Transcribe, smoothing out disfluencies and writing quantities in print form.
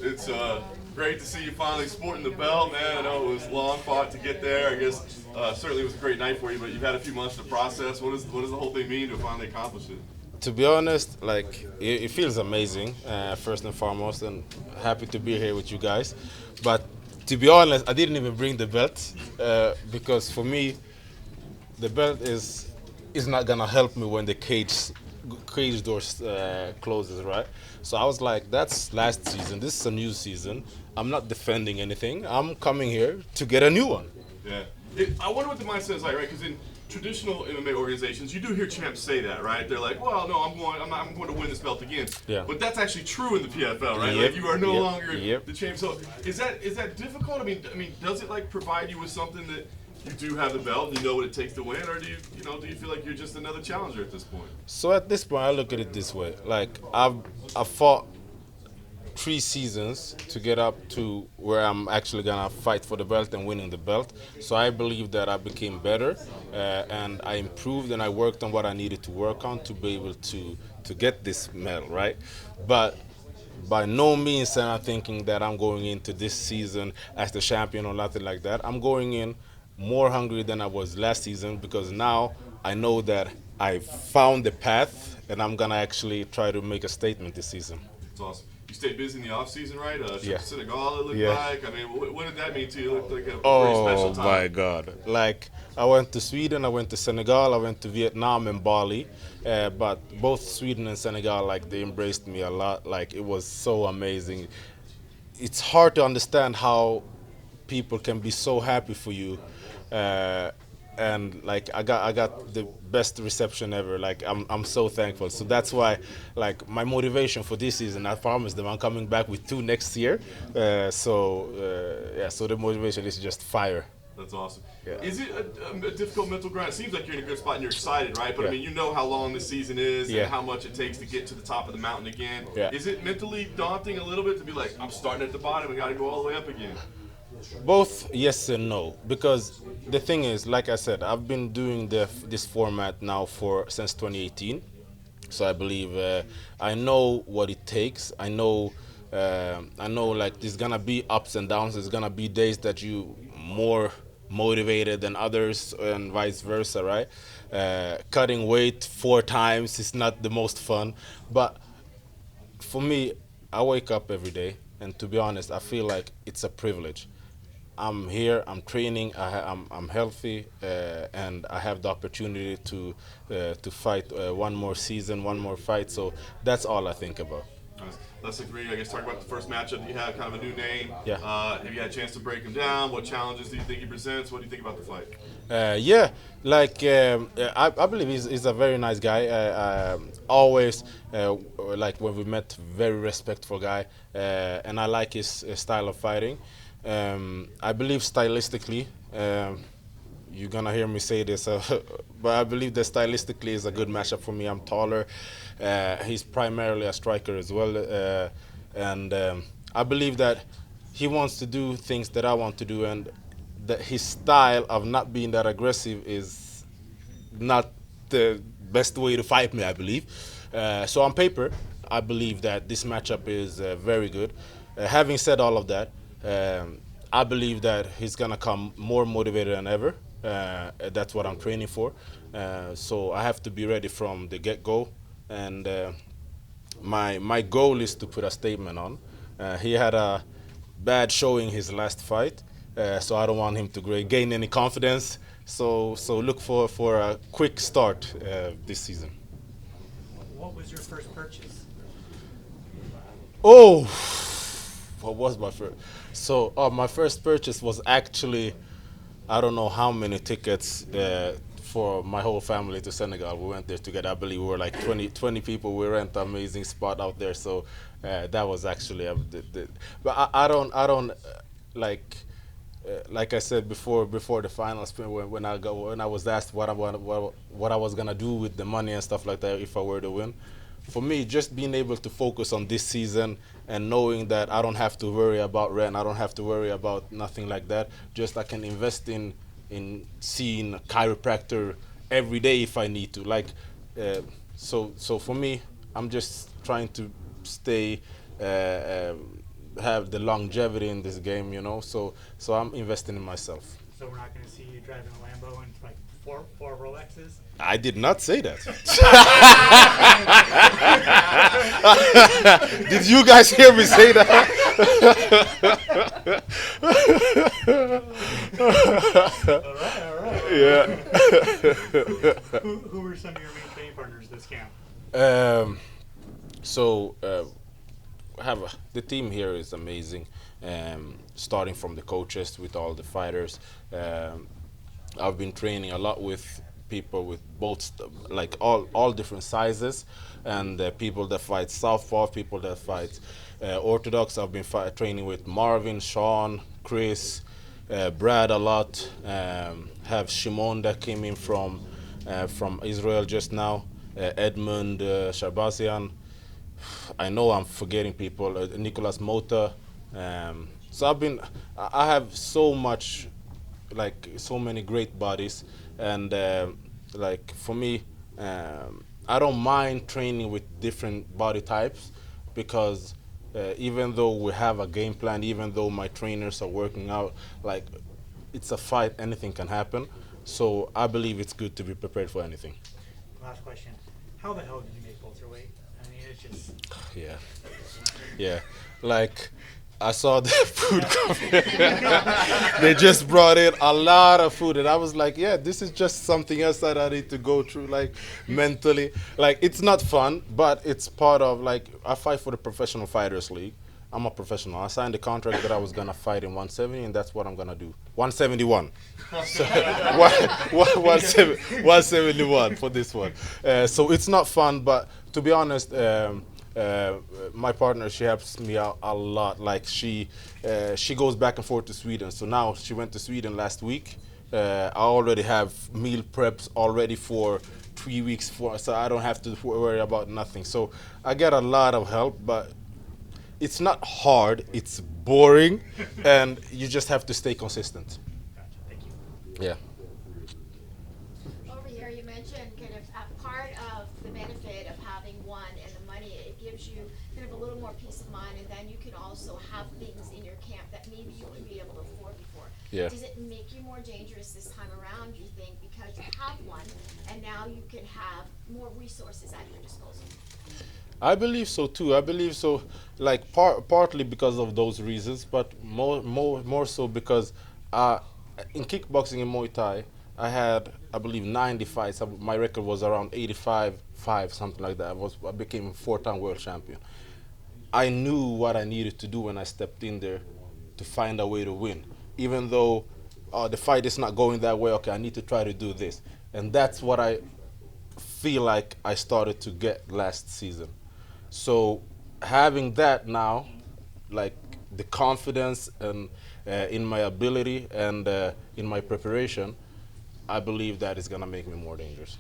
It's great to see you finally sporting the belt, man. I know it was long fought to get there. I guess certainly it was a great night for you, but you've had a few months to process. What does the whole thing mean to finally accomplish it? To be honest, like it feels amazing, first and foremost, and happy to be here with you guys. But to be honest, I didn't even bring the belt because for me, the belt is not gonna help me when the cage doors closes, right? So I was like, that's last season. This is a new season. I'm not defending anything. I'm coming here to get a new one. Yeah. I wonder what the mindset is like, right? Because in traditional MMA organizations, you do hear champs say that, right? They're like, "Well, no, I'm going to win this belt again." Yeah. But that's actually true in the PFL, right? Yep. Like you are no Yep. longer Yep. the champ. So is that difficult? I mean, does it like provide you with something that you do have the belt and you know what it takes to win, or do you feel like you're just another challenger at this point? So at this point, I look at it this way: like I've fought 3 seasons to get up to where I'm actually gonna fight for the belt and winning the belt. So I believe that I became better and I improved and I worked on what I needed to work on to be able to get this medal, right? But by no means am I thinking that I'm going into this season as the champion or nothing like that. I'm going in more hungry than I was last season because now I know that I found the path and I'm gonna actually try to make a statement this season. It's awesome. You stayed busy in the off season, right? Trip Yeah. to Senegal, it looked Yeah. like. I mean, what did that mean to you? It looked like a pretty Oh special time. my God! Like I went to Sweden, I went to Senegal, I went to Vietnam and Bali, but both Sweden and Senegal, like they embraced me a lot. Like it was so amazing. It's hard to understand how people can be so happy for you, uh, and like I got the best reception ever. Like I'm so thankful. So that's why, like my motivation for this season, I promised them I'm coming back with 2 next year. Yeah, so the motivation is just fire. That's awesome. Yeah. Is it a difficult mental grind? It seems like you're in a good spot and you're excited, right? But I Yeah. mean, you know how long the season is Yeah. and how much it takes to get to the top of the mountain again. Yeah. Is it mentally daunting a little bit to be like, I'm starting at the bottom and got to go all the way up again? Both yes and no, because the thing is, like I said, I've been doing this format now for since 2018. So I believe I know what it takes. I know like there's gonna be ups and downs. There's gonna be days that you more motivated than others, and vice versa, right? Cutting weight 4 times is not the most fun, but for me, I wake up every day, and to be honest, I feel like it's a privilege. I'm here, I'm training, I'm healthy, and I have the opportunity to fight one more season, one more fight. So that's all I think about. Nice. Lesson three, I guess, talk about the first matchup. You have kind of a new name. Yeah. Have you had a chance to break him down? What challenges do you think he presents? What do you think about the fight? Yeah, like I believe he's a very nice guy. Always, like when we met, very respectful guy, and I like his style of fighting. I believe stylistically, you're gonna hear me say this, but I believe that stylistically is a good matchup for me. I'm taller. He's primarily a striker as well, and I believe that he wants to do things that I want to do, and that his style of not being that aggressive is not the best way to fight me, I believe. So on paper, I believe that this matchup is very good. Having said all of that, I believe that he's gonna come more motivated than ever. That's what I'm training for. So I have to be ready from the get-go, and my goal is to put a statement on. He had a bad showing his last fight, so I don't want him to gain any confidence. So look for a quick start this season. What was your first purchase? Oh, what was my first? So my first purchase was actually, I don't know how many tickets for my whole family to Senegal. We went there together. I believe we were like 20 people. We rent an amazing spot out there. So that was actually but I don't like I said before the finals, when I was asked what I was gonna do with the money and stuff like that if I were to win. For me, just being able to focus on this season and knowing that I don't have to worry about rent, I don't have to worry about nothing like that. Just I can invest in seeing a chiropractor every day if I need to. Like, so for me, I'm just trying to stay have the longevity in this game, you know. So I'm investing in myself. So we're not going to see you driving a Lambo and like four Rolexes? I did not say that. Did you guys hear me say that? All right. Yeah. Who were some of your main training partners this camp? The team here is amazing. Starting from the coaches with all the fighters. I've been training a lot with people with both, like all different sizes, and people that fight southpaw, people that fight orthodox. I've been training with Marvin, Sean, Chris, Brad a lot. Have Shimon that came in from Israel just now. Edmund Sharbazian. I know I'm forgetting people. Nicolas Mota. So I have so much, like so many great bodies, and like for me, I don't mind training with different body types, because even though we have a game plan, even though my trainers are working out, like it's a fight, anything can happen. So I believe it's good to be prepared for anything. Last question. How the hell did you make welterweight? I mean, it's just... Yeah. Like, I saw the food coming. They just brought in a lot of food, and I was like, yeah, this is just something else that I need to go through, like, mentally. Like, it's not fun, but it's part of, like, I fight for the Professional Fighters League. I'm a professional. I signed the contract that I was going to fight in 170, and that's what I'm going to do. 171. So, 171 for this one. So it's not fun, but to be honest, my partner, she helps me out a lot. Like she goes back and forth to Sweden. So now she went to Sweden last week. I already have meal preps already for 3 weeks, so I don't have to worry about nothing. So I get a lot of help, but it's not hard, it's boring, and you just have to stay consistent. Gotcha. Thank you. Yeah. Over here, you mentioned kind of a part of the benefit of having one and the money, it gives you kind of a little more peace of mind, and then you can also have things in your camp that maybe you wouldn't be able to afford before. Yeah. Does it make you more dangerous this time around, you think, because you have one, and now you can have more resources at your disposal? I believe so too. I believe so, like partly because of those reasons, but more so because in kickboxing and Muay Thai, I had, I believe, 90 fights. My record was around 85-5, something like that. I became a 4-time world champion. I knew what I needed to do when I stepped in there to find a way to win. Even though the fight is not going that way, okay, I need to try to do this. And that's what I feel like I started to get last season. So having that now, like the confidence and in my ability and in my preparation, I believe that is gonna make me more dangerous.